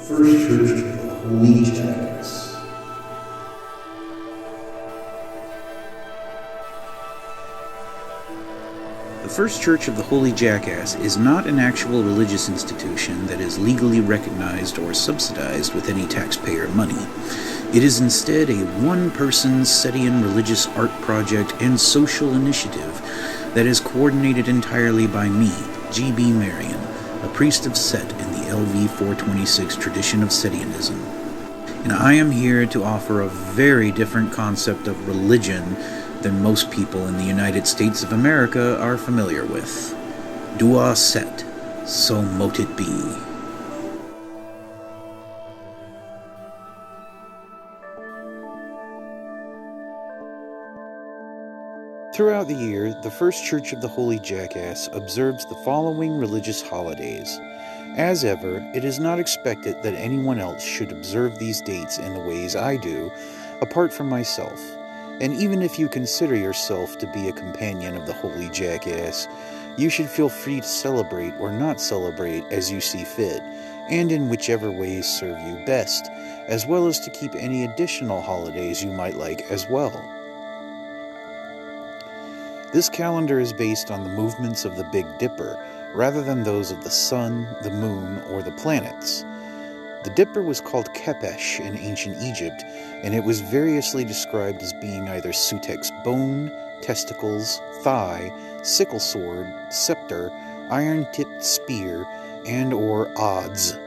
First Church of the Holy Jackass. The First Church of the Holy Jackass is not an actual religious institution that is legally recognized or subsidized with any taxpayer money. It is instead a one-person Setian religious art project and social initiative that is coordinated entirely by me, G.B. Marion, a priest of Set in the LV 426 tradition of Setianism. And I am here to offer a very different concept of religion than most people in the United States of America are familiar with. Dua Set, so mote it be. Throughout the year, the First Church of the Holy Jackass observes the following religious holidays. As ever, it is not expected that anyone else should observe these dates in the ways I do, apart from myself. And even if you consider yourself to be a companion of the Holy Jackass, you should feel free to celebrate or not celebrate as you see fit, and in whichever ways serve you best, as well as to keep any additional holidays you might like as well. This calendar is based on the movements of the Big Dipper, rather than those of the sun, the moon, or the planets. The Dipper was called Kepesh in ancient Egypt, and it was variously described as being either Sutek's bone, testicles, thigh, sickle sword, scepter, iron-tipped spear, and or odds.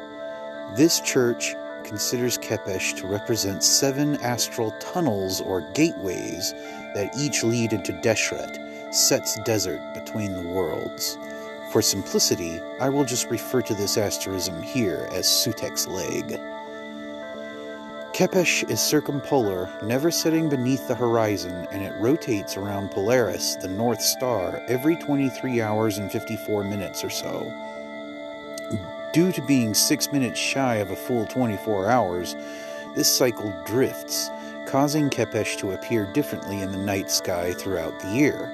This church considers Kepesh to represent 7 astral tunnels or gateways that each lead into Deshret, Set's desert between the worlds. For simplicity, I will just refer to this asterism here as Sutek's leg. Kepesh is circumpolar, never setting beneath the horizon, and it rotates around Polaris, the North Star, every 23 hours and 54 minutes or so. Due to being 6 minutes shy of a full 24 hours, this cycle drifts, causing Kepesh to appear differently in the night sky throughout the year.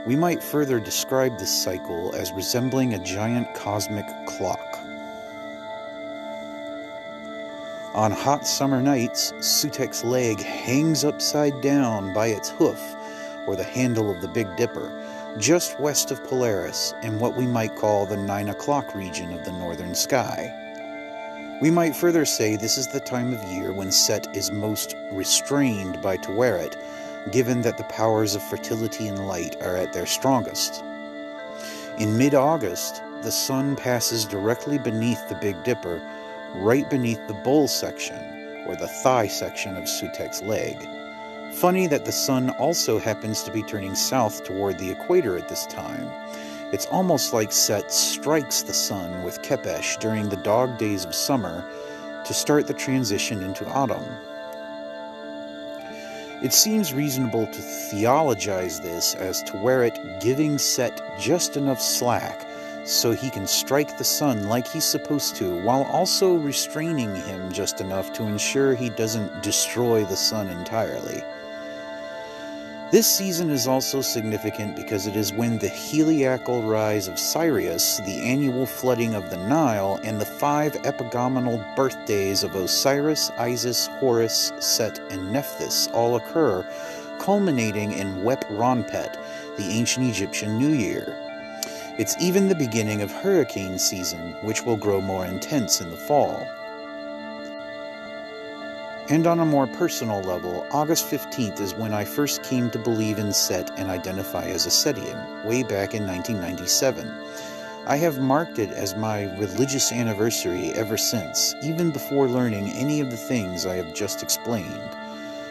We might further describe this cycle as resembling a giant cosmic clock. On hot summer nights, Sutek's leg hangs upside down by its hoof, or the handle of the Big Dipper, just west of Polaris, in what we might call the 9 o'clock region of the northern sky. We might further say this is the time of year when Set is most restrained by Taweret, given that the powers of fertility and light are at their strongest. In mid-August, the sun passes directly beneath the Big Dipper, right beneath the bull section, or the thigh section of Sutek's leg. Funny that the sun also happens to be turning south toward the equator at this time. It's almost like Set strikes the sun with Kepesh during the dog days of summer to start the transition into autumn. It seems reasonable to theologize this as Taweret giving Set just enough slack so he can strike the sun like he's supposed to, while also restraining him just enough to ensure he doesn't destroy the sun entirely. This season is also significant because it is when the heliacal rise of Sirius, the annual flooding of the Nile, and the 5 epigomenal birthdays of Osiris, Isis, Horus, Set, and Nephthys all occur, culminating in Wep Ronpet, the ancient Egyptian New Year. It's even the beginning of hurricane season, which will grow more intense in the fall. And on a more personal level, August 15th is when I first came to believe in Set and identify as a Setian, way back in 1997. I have marked it as my religious anniversary ever since, even before learning any of the things I have just explained.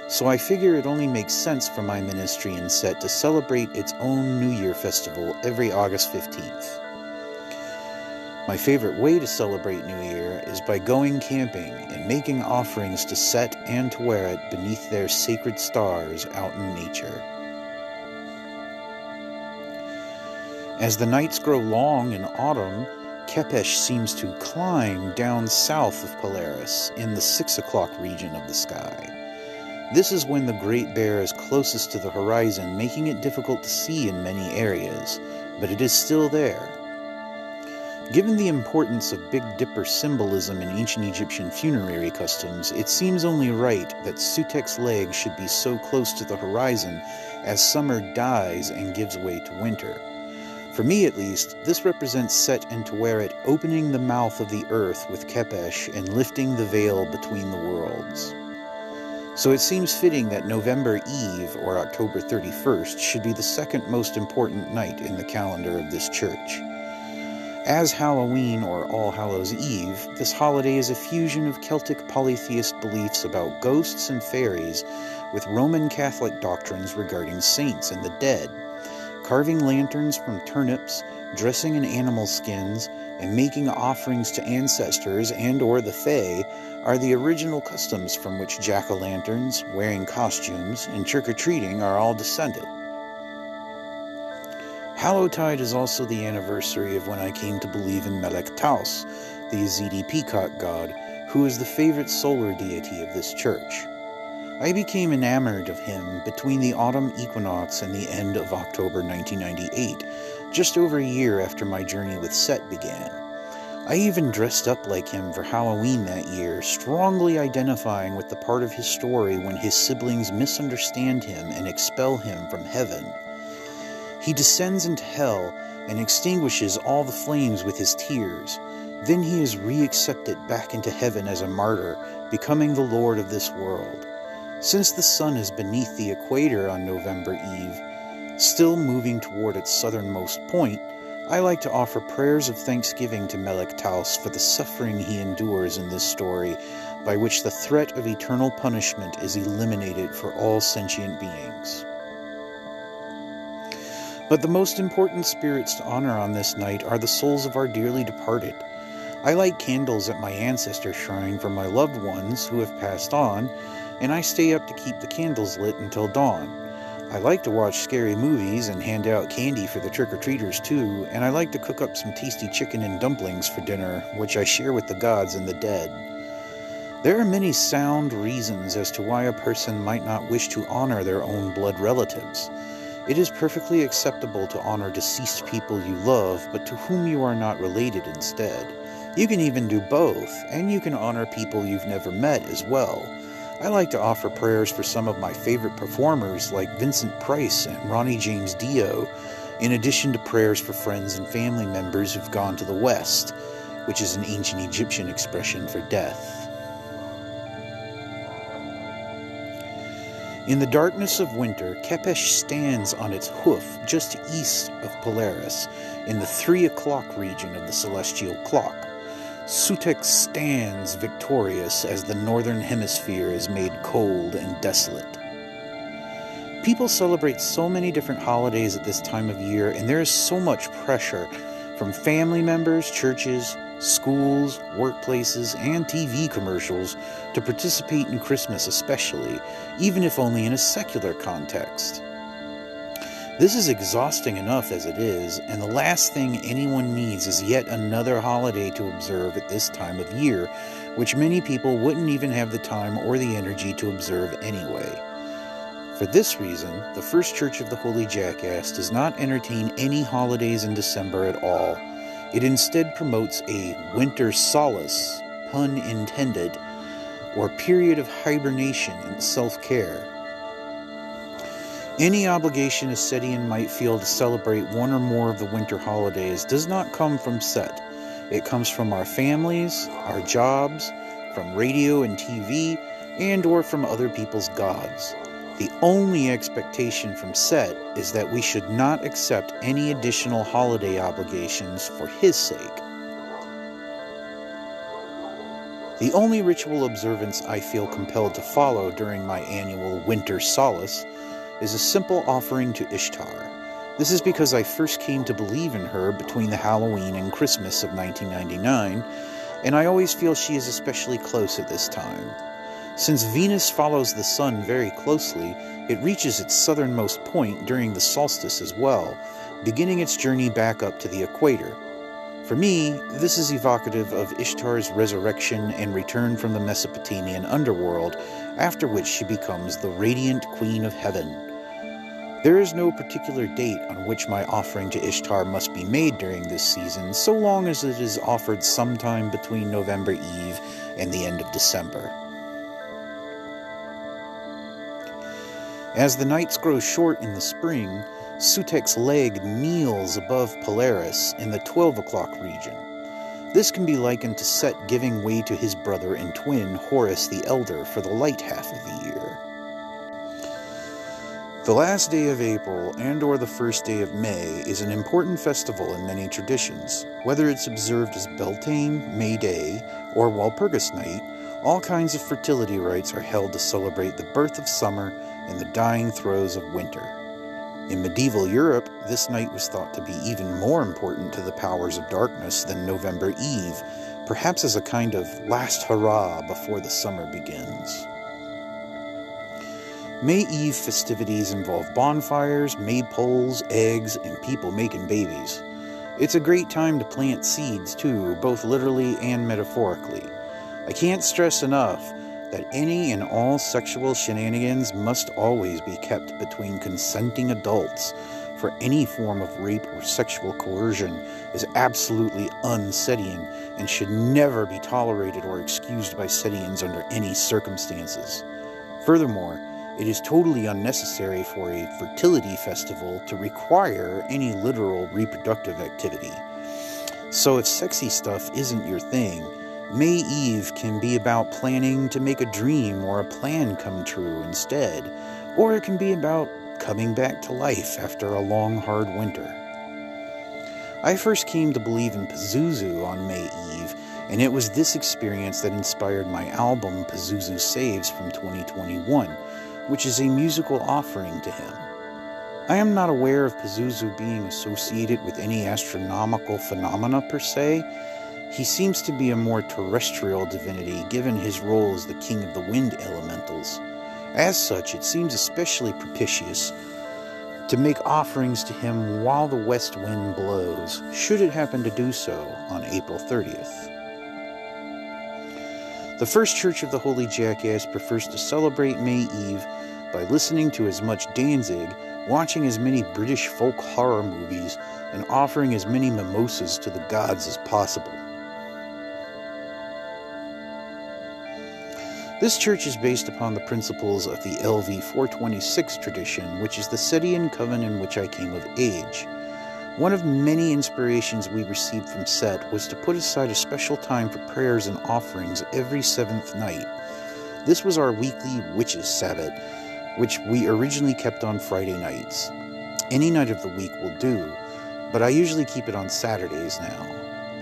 So I figure it only makes sense for my ministry in Set to celebrate its own New Year festival every August 15th. My favorite way to celebrate New Year is by going camping and making offerings to Set and Taweret beneath their sacred stars out in nature. As the nights grow long in autumn, Kepesh seems to climb down south of Polaris in the 6 o'clock region of the sky. This is when the Great Bear is closest to the horizon, making it difficult to see in many areas, but it is still there. Given the importance of Big Dipper symbolism in ancient Egyptian funerary customs, it seems only right that Sutek's leg should be so close to the horizon as summer dies and gives way to winter. For me, at least, this represents Set and Taweret opening the mouth of the earth with Kepesh and lifting the veil between the worlds. So it seems fitting that November Eve, or October 31st, should be the second most important night in the calendar of this church. As Halloween, or All Hallows Eve, this holiday is a fusion of Celtic polytheist beliefs about ghosts and fairies with Roman Catholic doctrines regarding saints and the dead. Carving lanterns from turnips, dressing in animal skins, and making offerings to ancestors and or the Fae are the original customs from which jack-o'-lanterns, wearing costumes, and trick-or-treating are all descended. Hallowtide is also the anniversary of when I came to believe in Melek Taus, the Yazidi peacock god, who is the favorite solar deity of this church. I became enamored of him between the autumn equinox and the end of October 1998, just over a year after my journey with Set began. I even dressed up like him for Halloween that year, strongly identifying with the part of his story when his siblings misunderstand him and expel him from heaven. He descends into hell and extinguishes all the flames with his tears. Then he is re-accepted back into heaven as a martyr, becoming the Lord of this world. Since the sun is beneath the equator on November Eve, still moving toward its southernmost point, I like to offer prayers of thanksgiving to Melek Taus for the suffering he endures in this story, by which the threat of eternal punishment is eliminated for all sentient beings. But the most important spirits to honor on this night are the souls of our dearly departed. I light candles at my ancestor shrine for my loved ones who have passed on, and I stay up to keep the candles lit until dawn. I like to watch scary movies and hand out candy for the trick-or-treaters too, and I like to cook up some tasty chicken and dumplings for dinner, which I share with the gods and the dead. There are many sound reasons as to why a person might not wish to honor their own blood relatives. It is perfectly acceptable to honor deceased people you love, but to whom you are not related instead. You can even do both, and you can honor people you've never met as well. I like to offer prayers for some of my favorite performers like Vincent Price and Ronnie James Dio, in addition to prayers for friends and family members who've gone to the West, which is an ancient Egyptian expression for death. In the darkness of winter, Kepesh stands on its hoof just east of Polaris, in the 3 o'clock region of the celestial clock. Sutek stands victorious as the northern hemisphere is made cold and desolate. People celebrate so many different holidays at this time of year, and there is so much pressure from family members, churches, schools, workplaces, and TV commercials to participate in Christmas especially, even if only in a secular context. This is exhausting enough as it is, and the last thing anyone needs is yet another holiday to observe at this time of year, which many people wouldn't even have the time or the energy to observe anyway. For this reason, the First Church of the Holy Jackass does not entertain any holidays in December at all. It instead promotes a winter solace, pun intended, or period of hibernation and self-care. Any obligation a Setian might feel to celebrate one or more of the winter holidays does not come from Set. It comes from our families, our jobs, from radio and TV, and or from other people's gods. The only expectation from Set is that we should not accept any additional holiday obligations for his sake. The only ritual observance I feel compelled to follow during my annual winter solace is a simple offering to Ishtar. This is because I first came to believe in her between the Halloween and Christmas of 1999, and I always feel she is especially close at this time. Since Venus follows the sun very closely, it reaches its southernmost point during the solstice as well, beginning its journey back up to the equator. For me, this is evocative of Ishtar's resurrection and return from the Mesopotamian underworld, after which she becomes the radiant queen of heaven. There is no particular date on which my offering to Ishtar must be made during this season, so long as it is offered sometime between November Eve and the end of December. As the nights grow short in the spring, Sutek's leg kneels above Polaris in the 12 o'clock region. This can be likened to Set giving way to his brother and twin, Horus the Elder, for the light half of the year. The last day of April and/or the first day of May is an important festival in many traditions. Whether it's observed as Beltane, May Day, or Walpurgis Night, all kinds of fertility rites are held to celebrate the birth of summer and the dying throes of winter. In medieval Europe, this night was thought to be even more important to the powers of darkness than November Eve, perhaps as a kind of last hurrah before the summer begins. May Eve festivities involve bonfires, maypoles, eggs, and people making babies. It's a great time to plant seeds, too, both literally and metaphorically. I can't stress enough that any and all sexual shenanigans must always be kept between consenting adults, for any form of rape or sexual coercion is absolutely un-Setian and should never be tolerated or excused by Setians under any circumstances. Furthermore, it is totally unnecessary for a fertility festival to require any literal reproductive activity. So if sexy stuff isn't your thing, May Eve can be about planning to make a dream or a plan come true instead, or it can be about coming back to life after a long, hard winter. I first came to believe in Pazuzu on May Eve, and it was this experience that inspired my album Pazuzu Saves from 2021, which is a musical offering to him. I am not aware of Pazuzu being associated with any astronomical phenomena per se. He seems to be a more terrestrial divinity, given his role as the king of the wind elementals. As such, it seems especially propitious to make offerings to him while the west wind blows, should it happen to do so on April 30th. The First Church of the Holy Jackass prefers to celebrate May Eve by listening to as much Danzig, watching as many British folk horror movies, and offering as many mimosas to the gods as possible. This church is based upon the principles of the LV 426 tradition, which is the Setian coven in which I came of age. One of many inspirations we received from Set was to put aside a special time for prayers and offerings every 7th night. This was our weekly Witches' Sabbath, which we originally kept on Friday nights. Any night of the week will do, but I usually keep it on Saturdays now.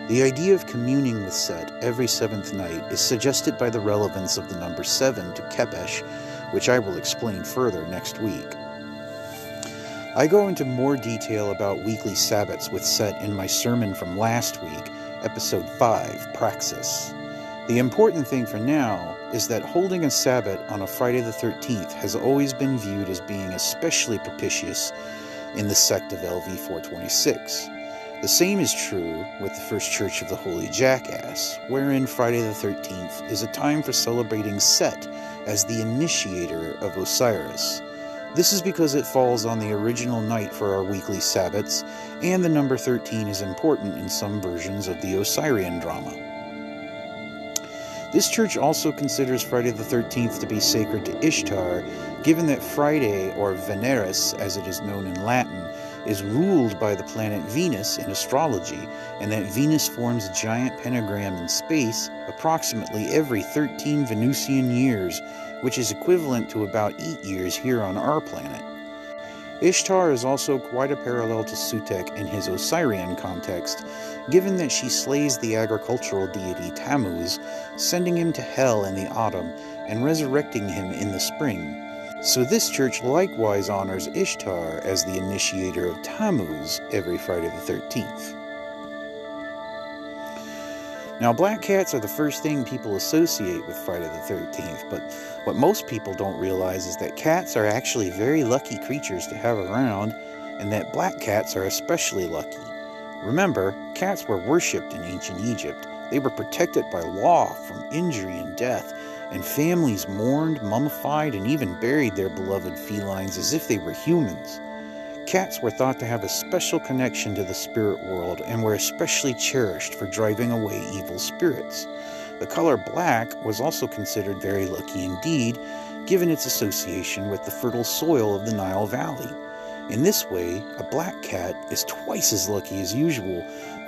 The idea of communing with Set every 7th night is suggested by the relevance of the number 7 to Kepesh, which I will explain further next week. I go into more detail about weekly Sabbats with Set in my sermon from last week, episode 5, Praxis. The important thing for now is that holding a Sabbat on a Friday the 13th has always been viewed as being especially propitious in the sect of LV 426. The same is true with the First Church of the Holy Jackass, wherein Friday the 13th is a time for celebrating Set as the initiator of Osiris. This is because it falls on the original night for our weekly Sabbats, and the number 13 is important in some versions of the Osirian drama. This church also considers Friday the 13th to be sacred to Ishtar, given that Friday, or Veneris as it is known in Latin, is ruled by the planet Venus in astrology, and that Venus forms a giant pentagram in space approximately every 13 Venusian years, which is equivalent to about 8 years here on our planet. Ishtar is also quite a parallel to Sutek in his Osirian context, given that she slays the agricultural deity Tammuz, sending him to hell in the autumn and resurrecting him in the spring. So this church likewise honors Ishtar as the initiator of Tammuz every Friday the 13th. Now, black cats are the first thing people associate with Friday the 13th, but what most people don't realize is that cats are actually very lucky creatures to have around, and that black cats are especially lucky. Remember, cats were worshipped in ancient Egypt. They were protected by law from injury and death, and families mourned, mummified, and even buried their beloved felines as if they were humans. Cats were thought to have a special connection to the spirit world and were especially cherished for driving away evil spirits. The color black was also considered very lucky indeed, given its association with the fertile soil of the Nile Valley. In this way, a black cat is twice as lucky as usual,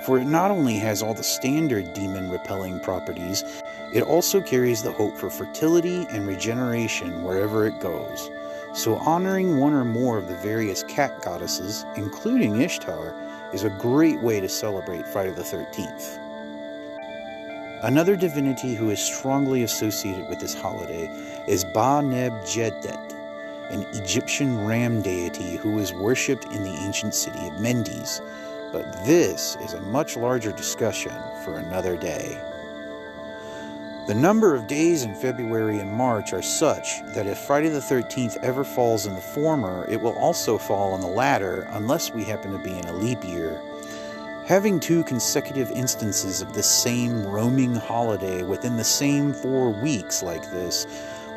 for it not only has all the standard demon-repelling properties, it also carries the hope for fertility and regeneration wherever it goes. So honoring one or more of the various cat goddesses, including Ishtar, is a great way to celebrate Friday the 13th. Another divinity who is strongly associated with this holiday is Ba-Neb-Jedet, an Egyptian ram deity who is worshipped in the ancient city of Mendes. But this is a much larger discussion for another day. The number of days in February and March are such that if Friday the 13th ever falls in the former, it will also fall on the latter unless we happen to be in a leap year. Having 2 consecutive instances of this same roaming holiday within the same 4 weeks like this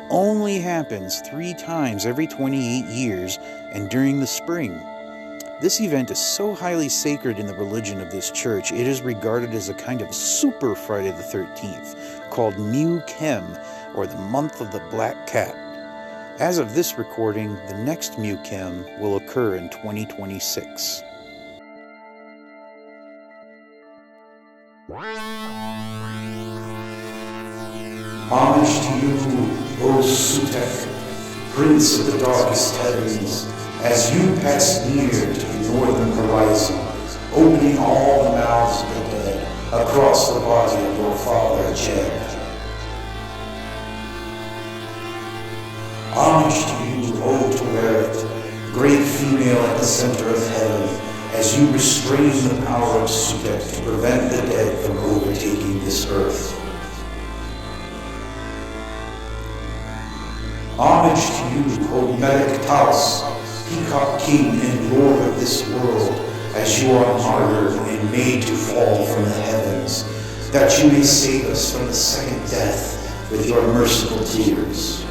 only happens 3 times every 28 years and during the spring. This event is so highly sacred in the religion of this church, it is regarded as a kind of super Friday the 13th, called Mu Kem, or the month of the black cat. As of this recording, the next Mu Kem will occur in 2026. Homage to you, O Sutek, Prince of the darkest heavens, as you pass near to the northern horizon, opening all the mouths of the dead across the body of your father Jed. Homage to you, O Taweret, great female at the center of heaven, as you restrain the power of Sutek to prevent the dead from overtaking this earth. Homage to you, O Melek Taus, Peacock King and Lord of this world, as you are martyred and made to fall from the heavens, that you may save us from the second death with your merciful tears.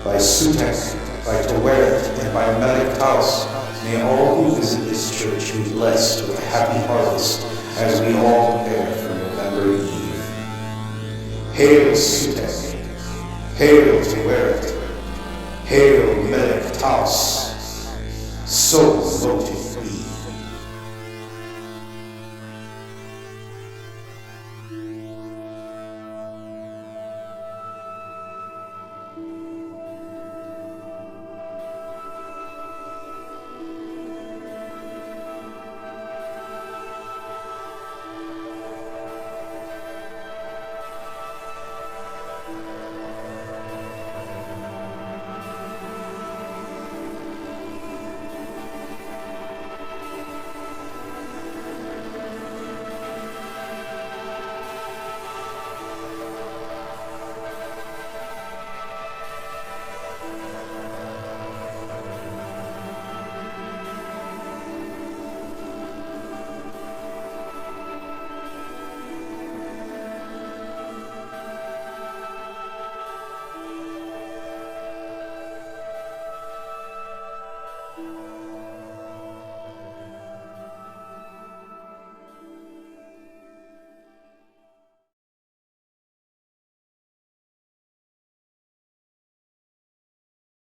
By Sutek, by Taweret, and by Melek Taus, may all who visit this church be blessed with a happy harvest as we all prepare for November Eve. Hail Sutek! Hail Taweret! Hail Melek Taus! So voted.